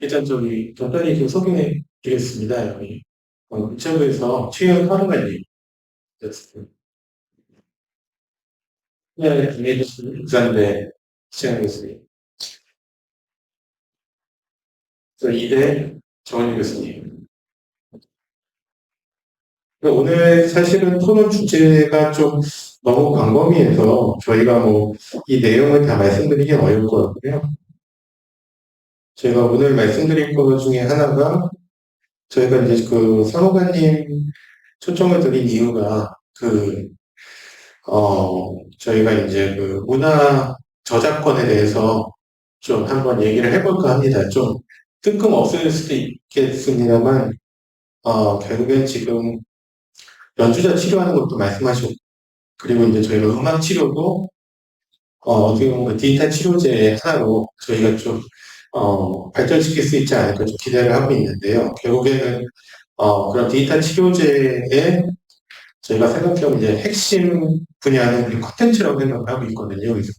일단 저기 간단히 좀 소개해 드리겠습니다. 여기 우체부에서 최현 하루만님 네, 김혜주 부산대 시장 교수님, 또 이대 정원희 교수님. 오늘 사실은 토론 주제가 좀 너무 광범위해서 저희가 뭐 이 내용을 다 말씀드리긴 어려울 것 같고요. 제가 오늘 말씀드릴 것 중에 하나가 저희가 이제 그 사무관님 초청을 드린 이유가 저희가 이제 그 문화 저작권에 대해서 좀 한번 얘기를 해볼까 합니다. 좀 뜬금없을 수도 있겠습니다만, 결국엔 지금 연주자 치료하는 것도 말씀하셨고, 그리고 이제 저희가 음악 치료도, 어떻게 보면 그 디지털 치료제 하나로 저희가 좀, 발전시킬 수 있지 않을까 좀 기대를 하고 있는데요. 결국에는, 그런 디지털 치료제의 저희가 생각해보면 이제 핵심 분야는 콘텐츠라고 생각을 하고 있거든요. 그래서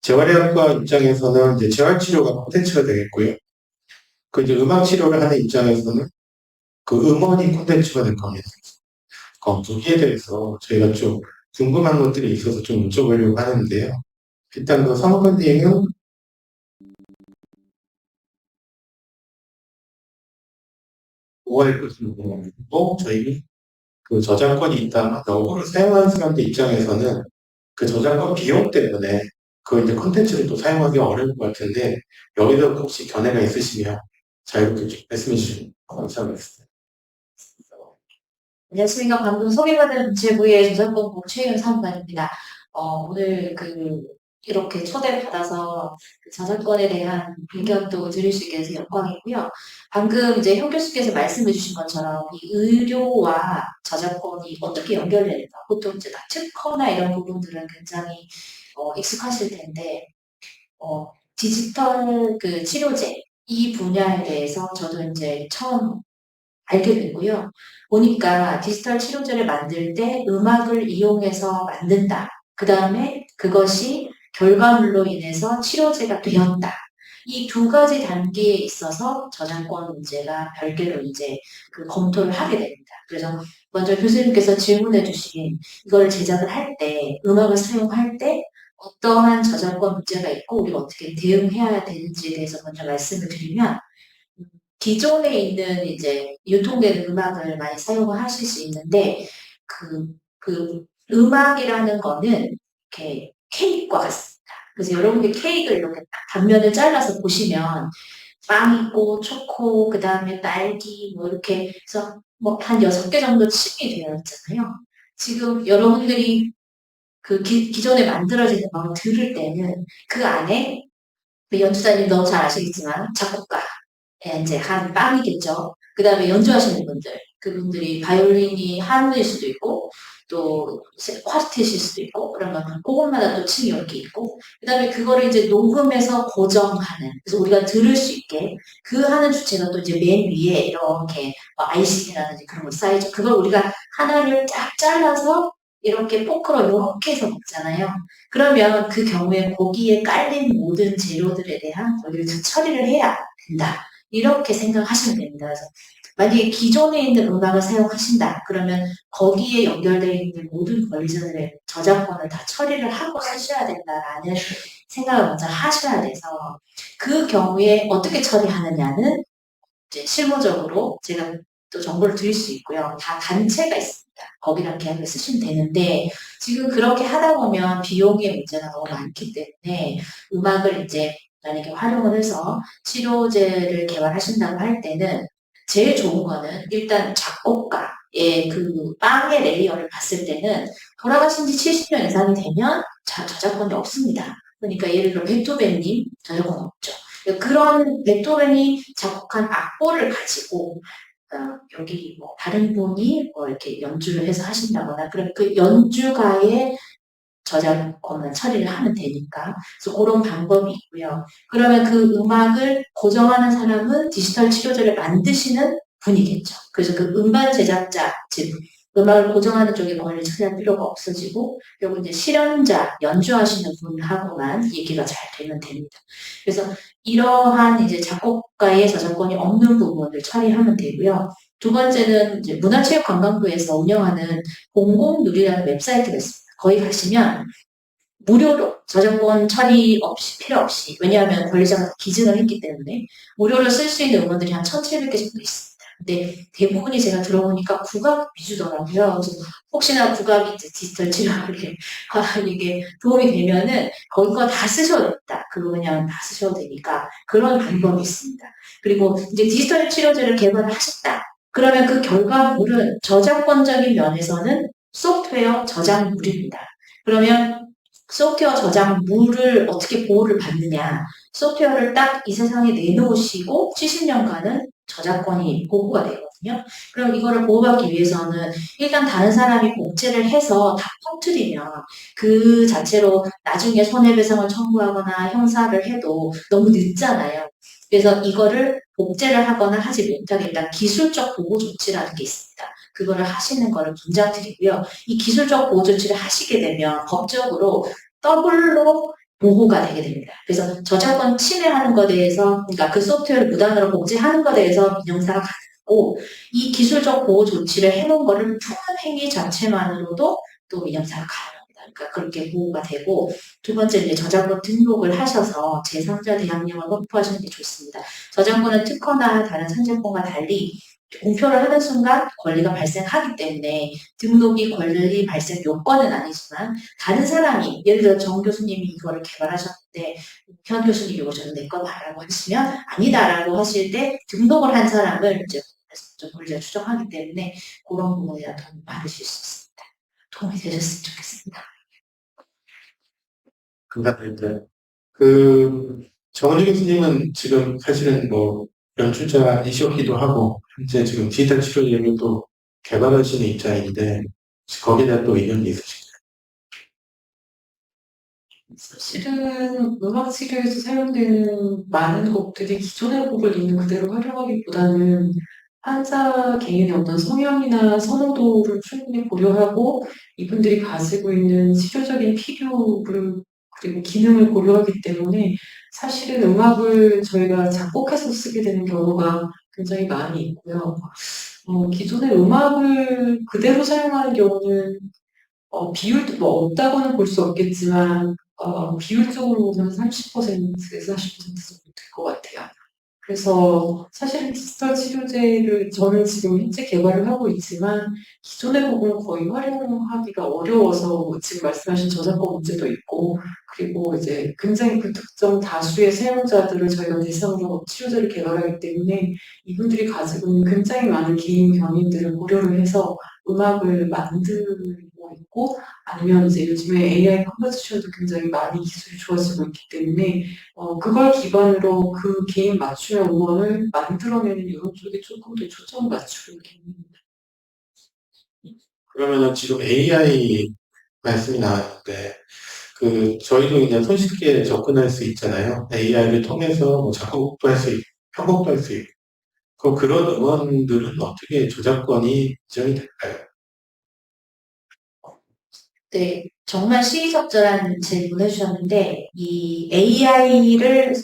재활의학과 입장에서는 이제 재활치료가 콘텐츠가 되겠고요. 그 이제 음악 치료를 하는 입장에서는 그 음원이 콘텐츠가 될 겁니다. 거기에 대해서 저희가 좀 궁금한 것들이 있어서 좀 여쭤보려고 하는데요. 일단 그 사무관님은 5월 것이고 저희 그 저작권이 있다면 역으로 사용하는 사람들 입장에서는 그 저작권 비용 때문에 그 이제 콘텐츠를 또 사용하기 어려울 것 같은데 여기서 혹시 견해가 있으시면 자유롭게 좀 말씀해 주시면 감사하겠습니다. 안녕하십니까. 방금 소개받은 문체부의 저작권부 최윤 사무관입니다. 오늘 이렇게 초대받아서 그 저작권에 대한 의견도 드릴 수 있게 돼서 영광이고요. 방금 이제 현 교수께서 말씀해 주신 것처럼 이 의료와 저작권이 어떻게 연결되는가. 보통 이제 특허나 이런 부분들은 굉장히 익숙하실 텐데, 디지털 그 치료제 이 분야에 대해서 저도 이제 처음 알게 되고요. 보니까 디지털 치료제를 만들 때 음악을 이용해서 만든다. 그 다음에 그것이 결과물로 인해서 치료제가 되었다. 이 두 가지 단계에 있어서 저작권 문제가 별개로 이제 그 검토를 하게 됩니다. 그래서 먼저 교수님께서 질문해 주신 이걸 제작을 할 때, 음악을 사용할 때 어떠한 저작권 문제가 있고 우리가 어떻게 대응해야 되는지에 대해서 먼저 말씀을 드리면 기존에 있는 이제 유통되는 음악을 많이 사용을 하실 수 있는데 그 음악이라는 거는 이렇게 케이크와 같습니다. 그래서 여러분들 케이크를 이렇게 딱 단면을 잘라서 보시면 빵 있고 초코 그 다음에 딸기 뭐 이렇게 해서 뭐 한 6개 정도 층이 되어 있잖아요. 지금 여러분들이 그 기존에 만들어진 음악을 들을 때는 그 안에 연주자님 너무 잘 아시겠지만 작곡가 이제 한 빵이겠죠. 그 다음에 연주하시는 분들, 그분들이 바이올린이 한음일 수도 있고, 또 쿼르tet일 수도 있고, 그러면 그것마다 또 층이 이렇게 있고, 그 다음에 그거를 이제 녹음해서 고정하는, 그래서 우리가 들을 수 있게 그 하는 주체가 또 이제 맨 위에 이렇게 ICT라든지 그런 거 쌓이죠. 그걸 우리가 하나를 쫙 잘라서 이렇게 포크로 이렇게 해서 먹잖아요. 그러면 그 경우에 고기에 깔린 모든 재료들에 대한 거기를 처리를 해야 된다. 이렇게 생각하시면 됩니다. 그래서 만약에 기존에 있는 음악을 사용하신다. 그러면 거기에 연결되어 있는 모든 권리자들의 저작권을 다 처리를 하고 하셔야 된다라는 생각을 먼저 하셔야 돼서 그 경우에 어떻게 처리하느냐는 이제 실무적으로 제가 또 정보를 드릴 수 있고요. 다 단체가 있습니다. 거기랑 계약을 쓰시면 되는데 지금 그렇게 하다 보면 비용의 문제가 너무 많기 때문에 음악을 이제 만약에 활용을 해서 치료제를 개발하신다고 할 때는 제일 좋은 거는 일단 작곡가의 그 빵의 레이어를 봤을 때는 돌아가신 지 70년 이상이 되면 저작권이 없습니다. 그러니까 예를 들어 베토벤님 저작권 없죠. 그런 베토벤이 작곡한 악보를 가지고 여기 뭐 다른 분이 뭐 이렇게 연주를 해서 하신다거나 그럼 그 연주가의 저작권을 처리를 하면 되니까 그래서 그런 방법이 있고요. 그러면 그 음악을 고정하는 사람은 디지털 치료제를 만드시는 분이겠죠. 그래서 그 음반 제작자 즉 음악을 고정하는 쪽에 권리를 차지할 필요가 없어지고, 그리고 이제 실현자, 연주하시는 분하고만 얘기가 잘 되면 됩니다. 그래서 이러한 이제 작곡가의 저작권이 없는 부분을 처리하면 되고요. 두 번째는 이제 문화체육관광부에서 운영하는 공공누리라는 웹사이트가 있습니다. 거기 가시면 무료로 저작권 처리 없이 필요 없이, 왜냐하면 권리자가 기증을 했기 때문에 무료로 쓸 수 있는 음원들이 한 1,700개 정도 있습니다. 근데 대부분이 제가 들어보니까 국악 위주더라고요. 그래서 혹시나 국악이 이제 디지털 치료에 이게 도움이 되면은 거기 거 다 쓰셔도 된다. 그거 그냥 다 쓰셔도 되니까 그런 방법이 있습니다. 그리고 이제 디지털 치료제를 개발을 하셨다. 그러면 그 결과물은 저작권적인 면에서는 소프트웨어 저작물입니다. 그러면 소프트웨어 저작물을 어떻게 보호를 받느냐. 소프트웨어를 딱 이 세상에 내놓으시고 70년간은 저작권이 보호가 되거든요. 그럼 이거를 보호받기 위해서는 일단 다른 사람이 복제를 해서 다 퍼뜨리면 그 자체로 나중에 손해배상을 청구하거나 형사를 해도 너무 늦잖아요. 그래서 이거를 복제를 하거나 하지 못하게 일단 기술적 보호 조치라는 게 있습니다. 그거를 하시는 거를 권장드리고요. 이 기술적 보호 조치를 하시게 되면 법적으로 더블로 보호가 되게 됩니다. 그래서 저작권 침해하는 것에 대해서, 그러니까 그 소프트웨어를 무단으로 복제하는 것에 대해서 민형사가 가능하고, 이 기술적 보호 조치를 해놓은 거를 푸는 행위 자체만으로도 또 민형사가 가능합니다. 그러니까 그렇게 보호가 되고, 두 번째 이제 저작권 등록을 하셔서 제3자 대항력을 확보하시는 게 좋습니다. 저작권은 특허나 다른 산재권과 달리 공표를 하는 순간 권리가 발생하기 때문에 등록이 권리 발생 요건은 아니지만 다른 사람이 예를 들어 정 교수님이 이거를 개발하셨는데 현 교수님이 이거 저는 내 거다라고 하시면 아니다라고 하실 때 등록을 한 사람을 이제 좀 권리가 추정하기 때문에 그런 부분에 대한 도움을 받으실 수 있습니다. 도움이 되셨으면 좋겠습니다. 감사드립니다. 정은주 교수님은 지금 사실은 뭐 연출자이셨기도 하고, 현재 지금 디지털 치료 예를 또 개발하시는 입장인데, 거기에 대한 또 의견이 있으신가요? 사실은 음악 치료에서 사용되는 많은 곡들이 기존의 곡을 있는 그대로 활용하기보다는 환자 개인의 어떤 성향이나 선호도를 충분히 고려하고 이분들이 가지고 있는 치료적인 필요를 그리고 기능을 고려하기 때문에 사실은 음악을 저희가 작곡해서 쓰게 되는 경우가 굉장히 많이 있고요. 기존의 음악을 그대로 사용하는 경우는 비율도 뭐 없다고는 볼 수 없겠지만 비율적으로는 30%에서 40% 정도 될 것 같아요. 그래서 사실은 디지털 치료제를 저는 지금 현재 개발을 하고 있지만 기존의 부분은 거의 활용하기가 어려워서 지금 말씀하신 저작권 문제도 있고 그리고 이제 굉장히 그 특정 다수의 사용자들을 저희가 대상으로 치료제를 개발하기 때문에 이분들이 가지고 있는 굉장히 많은 개인 변이들을 고려를 해서 음악을 만들고 있고 아니면 이제 요즘에 AI 컴포지션도 굉장히 많이 기술이 좋아지고 있기 때문에 그걸 기반으로 그 개인 맞춤형 음원을 만들어내는 이런 쪽에 조금 더 초점을 맞추고 있습니다. 그러면은 지금 AI 말씀이 나왔는데, 저희도 그냥 손쉽게 접근할 수 있잖아요. AI를 통해서 뭐 작곡도 할 수 있고, 편곡도 할 수 있고. 그런 음원들은 어떻게 저작권이 인정이 될까요? 네, 정말 시의적절한 질문을 해주셨는데, 이 AI를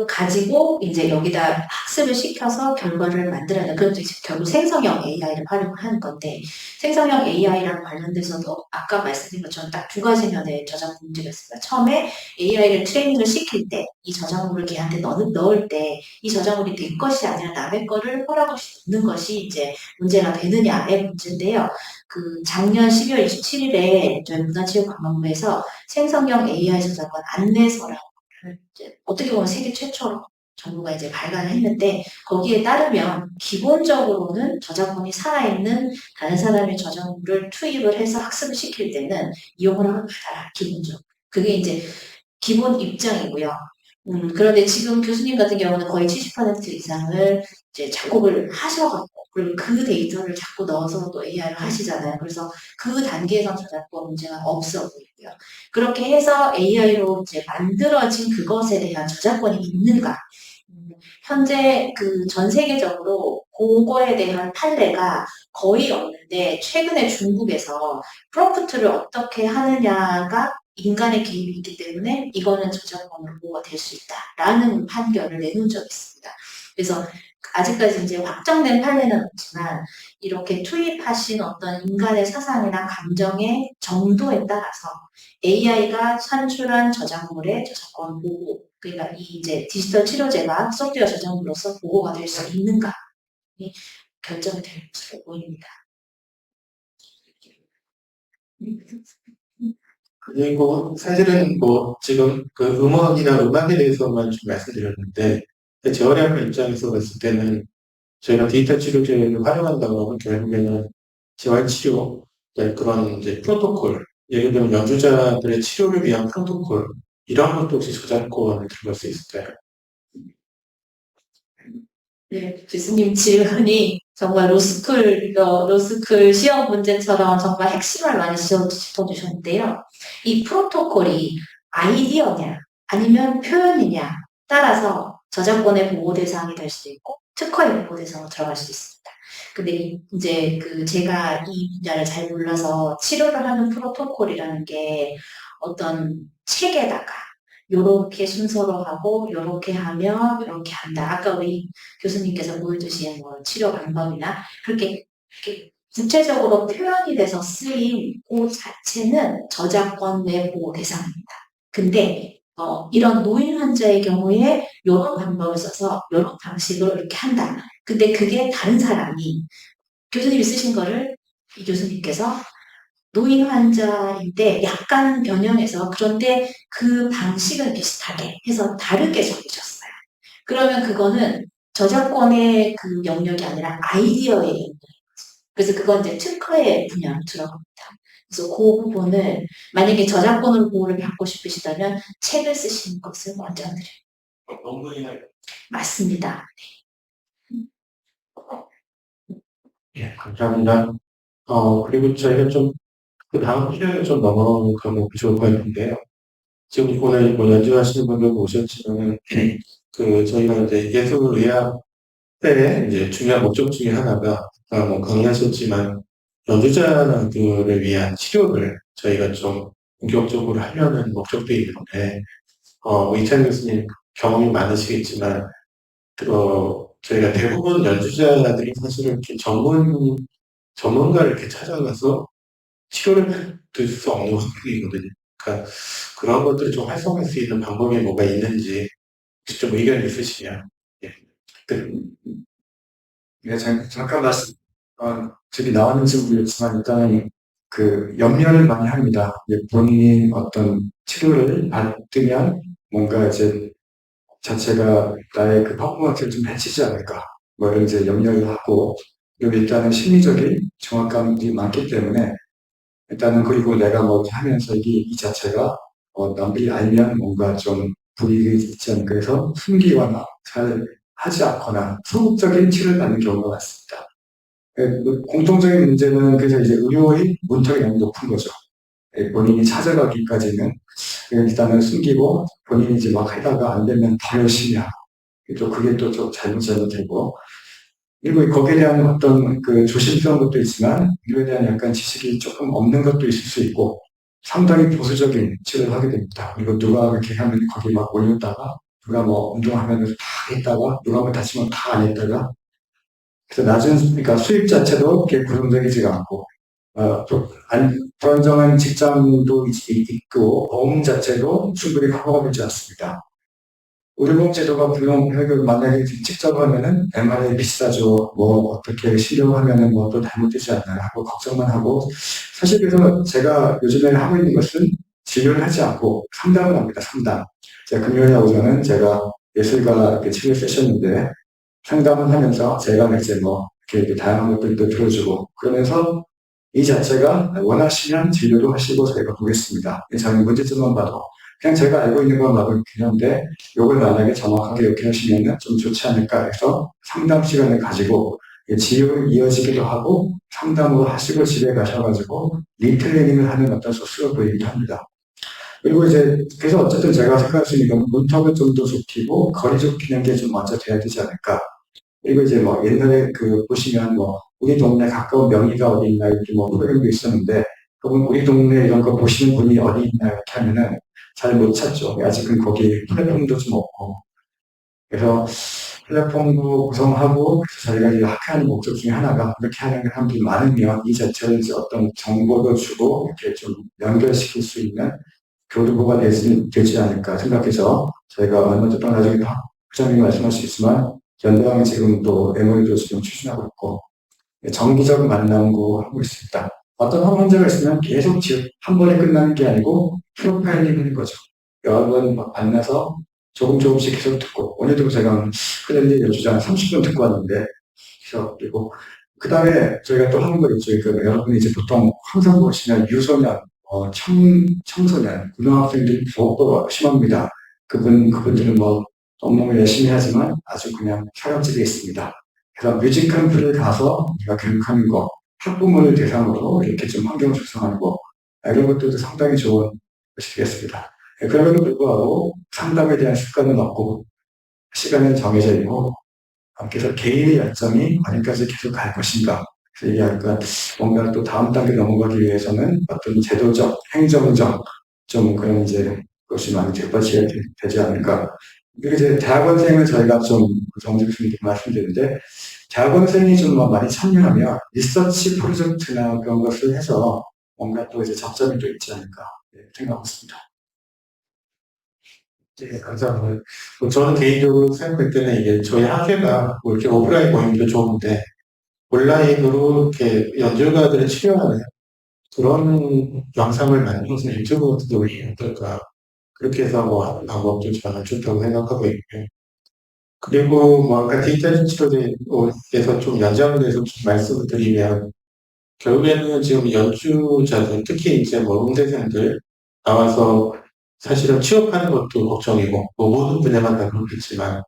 가지고 이제 여기다 학습을 시켜서 결과를 만들어내는, 그것도 이제 결국 생성형 AI를 활용하는 건데, 생성형 AI랑 관련돼서도 아까 말씀드린 것처럼 딱 두 가지 면의 저작권 문제가 있습니다. 처음에 AI를 트레이닝을 시킬 때, 이 저작물을 걔한테 넣을 때, 이 저작물이 내 것이 아니라 남의 거를 허락 없이 넣는 것이 이제 문제가 되느냐의 문제인데요. 작년 12월 27일에 저희 문화체육관광부에서 생성형 AI 저작권 안내서라고 이제 어떻게 보면 세계 최초로 정부가 이제 발간을 했는데 거기에 따르면 기본적으로는 저작권이 살아있는 다른 사람의 저작물을 투입을 해서 학습을 시킬 때는 이용을 받아라 기본적으로. 그게 이제 기본 입장이고요. 그런데 지금 교수님 같은 경우는 거의 70% 이상을 이제 작곡을 하셔갖고, 그리고 그 데이터를 자꾸 넣어서 또 AI를 하시잖아요. 그래서 그 단계에서 저작권 문제가 없어 보이고요. 그렇게 해서 AI로 이제 만들어진 그것에 대한 저작권이 있는가? 현재 전 세계적으로 그거에 대한 판례가 거의 없는데 최근에 중국에서 프롬프트를 어떻게 하느냐가 인간의 개입이 있기 때문에 이거는 저작권으로 보호가 될 수 있다라는 판결을 내놓은 적이 있습니다. 그래서 아직까지 이제 확정된 판례는 없지만 이렇게 투입하신 어떤 인간의 사상이나 감정의 정도에 따라서 AI가 산출한 저작물의 저작권 보호, 그러니까 이 이제 디지털 치료제가 소프트웨어 저작물로서 보호가 될 수 있는가 결정이 될 것으로 보입니다. 그리고 사실은 뭐 지금 그 음악이나 음악에 대해서만 좀 말씀드렸는데 재활의학과 입장에서 봤을 때는 저희가 디지털 치료제를 활용한다고 하면 결국에는 재활치료 그런 이제 프로토콜, 예를 들면 연주자들의 치료를 위한 프로토콜 이런 것도 혹시 저작권을 들어갈 수 있을까요? 네, 교수님 질문이 정말 로스쿨 시험 문제처럼 정말 핵심을 많이 짚어주셨는데요. 이 프로토콜이 아이디어냐 아니면 표현이냐 따라서 저작권의 보호 대상이 될 수도 있고 특허의 보호 대상으로 들어갈 수도 있습니다. 근데 이제 제가 이 분야를 잘 몰라서 치료를 하는 프로토콜이라는 게 어떤 책에다가 요렇게 순서로 하고 요렇게 하면 이렇게 한다. 아까 우리 교수님께서 보여주신 뭐 치료 방법이나 그렇게 구체적으로 표현이 돼서 쓰인 그 자체는 저작권 외 보호 대상입니다. 근데 이런 노인 환자의 경우에 이런 방법을 써서 이런 방식으로 이렇게 한다. 근데 그게 다른 사람이 교수님이 쓰신 거를 이 교수님께서 노인 환자인데 약간 변형해서 그런데 그 방식은 비슷하게 해서 다르게 적으셨어요. 그러면 그거는 저작권의 그 영역이 아니라 아이디어의 영역이죠. 그래서 그건 이제 특허의 분야로 들어갑니다. 그래서 그 부분을 만약에 저작권으로 보호를 받고 싶으시다면 책을 쓰시는 것을 권장드려요. 논문이나 맞습니다. 예, 감사합니다. 그리고 저희가 좀 그 다음 필요에 좀 넘어가면 좋을 것 같은데요. 지금 오늘 뭐 연주하시는 분들도 오셨지만 그 저희가 이제 예술의학회의 이제 중요한 목적 중에 하나가 아까 뭐 강의하셨지만 연주자들을 위한 치료를 저희가 좀 본격적으로 하려는 목적도 있는데 이찬 교수님 경험이 많으시겠지만 저희가 대부분 연주자들이 사실은 이렇게 전문가를 이렇게 찾아가서 치료를 받을 수 없는 환경이거든요. 그러니까 그런 것들을 좀 활성화할 수 있는 방법이 뭐가 있는지 혹시 좀 의견 있으시면 예. 네, 잠깐 말씀, 저기 나왔는지 모르겠지만 일단은 그 염려를 많이 합니다. 본인이 어떤 치료를 받으면 뭔가 이제 자체가 나의 그 퍼포먼스를 좀 해치지 않을까. 뭐 이런 이제 염려를 하고, 그리고 일단은 심리적인 정확감이 많기 때문에 일단은 그리고 내가 뭐 하면서 이 자체가 남들이 알면 뭔가 좀 불이익이 있지 않을까 해서 숨기거나 잘 하지 않거나 소극적인 치료를 받는 경우가 많습니다. 공통적인 문제는 그래서 이제 의료의 문턱이 너무 높은 거죠. 본인이 찾아가기까지는 일단은 숨기고 본인이 이제 막 하다가 안 되면 더 열심히 하고 또 그게 또 좀 잘못되고 그리고 거기에 대한 어떤 그 조심스러운 것도 있지만 이거에 대한 약간 지식이 조금 없는 것도 있을 수 있고 상당히 보수적인 치료를 하게 됩니다. 그리고 누가 그렇게 하면 거기 막 올렸다가 누가 뭐 운동하면 다 했다가 누가 뭐 다치면 다 안 했다가 그래서 그러니까 수입 자체도 그렇게 고정적이지가 않고 또 불안정한 직장도 있고 보험 자체도 충분히 커버가 되지 않습니다. 의료보험 제도가 불용하고 만약에 직접 하면은 MRI 비싸죠. 뭐 어떻게 실료하면은 뭐 또 잘못되지 않나요? 하고 걱정만 하고 사실 그래서 제가 요즘에 하고 있는 것은 진료를 하지 않고 상담을 합니다. 상담. 제가 금요일 날 오전은 제가 예술가 치료 세션인데 상담을 하면서 제가 이제 뭐 이렇게 다양한 것들도 들어주고 그러면서 이 자체가 원하시면 진료도 하시고 저희가 보겠습니다. 저는 문제점만 봐도 그냥 제가 알고 있는 건 막을 필요한데 이걸 만약에 정확하게 이렇게 하시면 좀 좋지 않을까 해서 상담 시간을 가지고 진료로 이어지기도 하고 상담으로 하시고 집에 가셔가지고 리트레이닝을 하는 어떤 소스로 보이기도 합니다. 그리고 이제 그래서 어쨌든 제가 생각할 수 있는 건 문턱을 좀 더 좁히고 거리 좁히는 게 좀 먼저 돼야 되지 않을까. 그리고 이제 뭐 옛날에 그 보시면 뭐 우리 동네 가까운 명의가 어디 있나 이렇게 뭐 프로그램도 있었는데 그분 우리 동네 이런 거 보시는 분이 어디 있나 이렇게 하면은 잘 못 찾죠. 아직은 거기 플랫폼도 좀 없고. 그래서 플랫폼도 구성하고 그래서 저희가 이제 학회하는 목적 중에 하나가 그렇게 하는 사람들이 많으면 이 자체를 이제 어떤 정보도 주고 이렇게 좀 연결시킬 수 있는 교두보가 되지 않을까 생각해서 저희가 얼마 전 나중에 부장님이 말씀하시겠지만 연대왕이 지금 또 MOU도 지금 추진하고 있고 정기적 만남도 하고 있습니다. 어떤 환자가 있으면 계속 한 번에 끝나는 게 아니고 프로파일링 하는 거죠. 여러 번 만나서 조금씩 계속 듣고 오늘도 제가 클랜드 연주자 한 30분 듣고 왔는데 그리고 그 다음에 저희가 또 하는 거 있죠. 그러니까 여러분이 이제 보통 항상 보시면 유소년, 청소년, 고등학생들이 더욱더 심합니다. 그분들은 뭐 너무너무 열심히 하지만 아주 그냥 사각지대에 있습니다. 그래서 뮤직캠프를 가서 우리가 교육하는 거, 학부모를 대상으로 이렇게 좀 환경을 조성하는 거, 이런 것들도 상당히 좋은 것이 되겠습니다. 그럼에도 불구하고 상담에 대한 습관은 없고 시간은 정해져 있고 그래서 개인의 열정이 어디까지 계속 갈 것인가. 그래서 이게 약간 뭔가 또 다음 단계 넘어가기 위해서는 어떤 제도적, 행정적 좀 그런 이제 것이 많이 뒷받침이 되지 않을까. 그리고 이제 대학원생은 저희가 좀 정직 교수님께 말씀드리는데 대학원생이 좀 많이 참여하면 리서치 프로젝트나 그런 것을 해서 뭔가 또 이제 접점이 또 있지 않을까 생각하고 있습니다. 네, 감사합니다. 저는 개인적으로 생각할 때는 이게 저희 학회가 뭐 이렇게 오프라인 모임도 좋은데 온라인으로 이렇게 연주가들을 치료하는 그런 영상을 만들어서 유튜브 같은 데 올리면 어떨까. 그렇게 해서 뭐 하는 방법도 저는 좋다고 생각하고 있고요. 그리고 뭐 아까 디지털 치료제에서 좀 연장돼서 좀 말씀을 드리면 결국에는 지금 연주자들, 특히 이제 뭐 음대생들 나와서 사실은 취업하는 것도 걱정이고, 뭐 모든 분야만 다 그렇겠지만,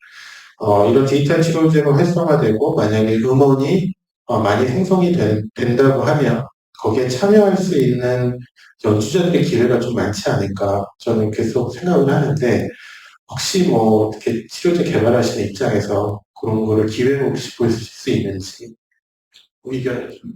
이런 디지털 치료제가 활성화되고, 만약에 음원이 많이 생성이 된다고 하면, 거기에 참여할 수 있는 연주자들의 기회가 좀 많지 않을까, 저는 계속 생각을 하는데, 혹시 뭐 어떻게 치료제 개발하시는 입장에서 그런 거를 기회로 혹시 볼 수 있는지, 의견을 좀.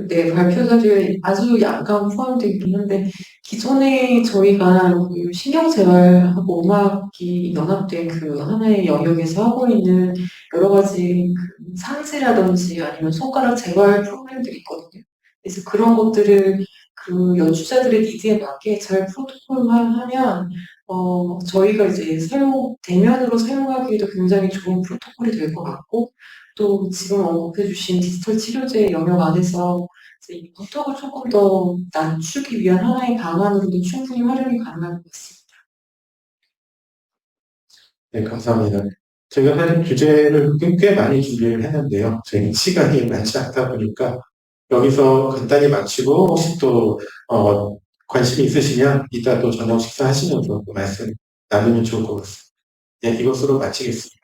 네, 발표 자료에 아주 약간 포함되어 있긴 한데, 기존에 저희가 그 신경재활하고 음악이 연합된 그 하나의 영역에서 하고 있는 여러 가지 그 상지라든지 아니면 손가락 재활 프로그램들이 있거든요. 그래서 그런 것들을 그 연주자들의 니드에 맞게 잘 프로토콜화하면, 저희가 이제 대면으로 사용하기에도 굉장히 좋은 프로토콜이 될 것 같고, 또 지금 언급해주신 디지털 치료제 영역 안에서 이제 이 문턱을 조금 더 낮추기 위한 하나의 방안으로도 충분히 활용이 가능할 것 같습니다. 네, 감사합니다. 제가 사실 주제를 꽤 많이 준비를 했는데요. 저희 시간이 많지 않다 보니까 여기서 간단히 마치고 혹시 또 관심이 있으시면 이따 또 저녁 식사하시면서 또 말씀 나누면 좋을 것 같습니다. 네, 이것으로 마치겠습니다.